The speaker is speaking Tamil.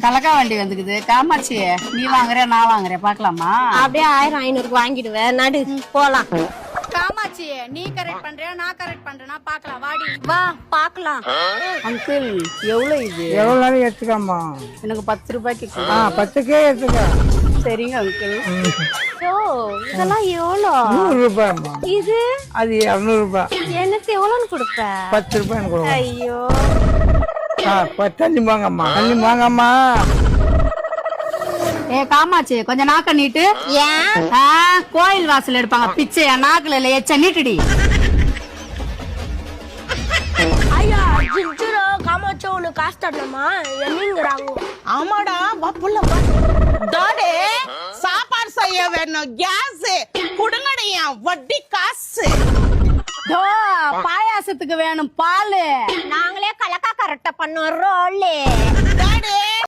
கலக்கா வண்டி வந்துக்குது. காமாட்சி, நீ வாங்குற நான் வாங்குறேன், பாக்கலாமா? அப்படியே 1000 500 வாங்கிடுவேன். நடு போலாம். காமாட்சி, நீ கரெக்ட் பண்றியா நான் கரெக்ட் பண்றேனா பாக்கலாம். வாடி வா பாக்கலாம். அங்கிள், எவ்வளவு இது? எவ்வளவு எடுத்துக்காமா? எனக்கு 10 ரூபாய்க்கு கொடு. 10க்கே எடுத்துக்க. சரிங்க அங்கிள். யோ இதெல்லாம் எவ்வளோ? 100 ரூபாய்மா. இது அது 200 ரூபாய். எனக்கு எவ்வளோன்னு கொடுப்ப? 10 ரூபாய் கொடுங்க. ஐயோ 10 வாங்கம்மா. 10 வாங்கம்மா. ஏ காமாட்சி, கொஞ்சம் நாக்க நீட்டு. ஏன்? கோயில் வாசல் எடுப்பாங்க பிச்சை, நாக்குல இல்ல எச்ச நீட்டுடி. ஐயா ஜிஞ்சுரோ காமாச்சோ உனக்கு காசு தரணுமா? என்னங்கிறாங்க? ஆமாடா வப்புல டாடே சாப்பாடு செய்ய வேணும். கேஸ் குடுங்கடியா, வட்டி காசு. பாயாசத்துக்கு வேணும் பாலு. நாங்களே கலக்கா கரெக்டா பண்ணுவோம் ரோலே. டாடே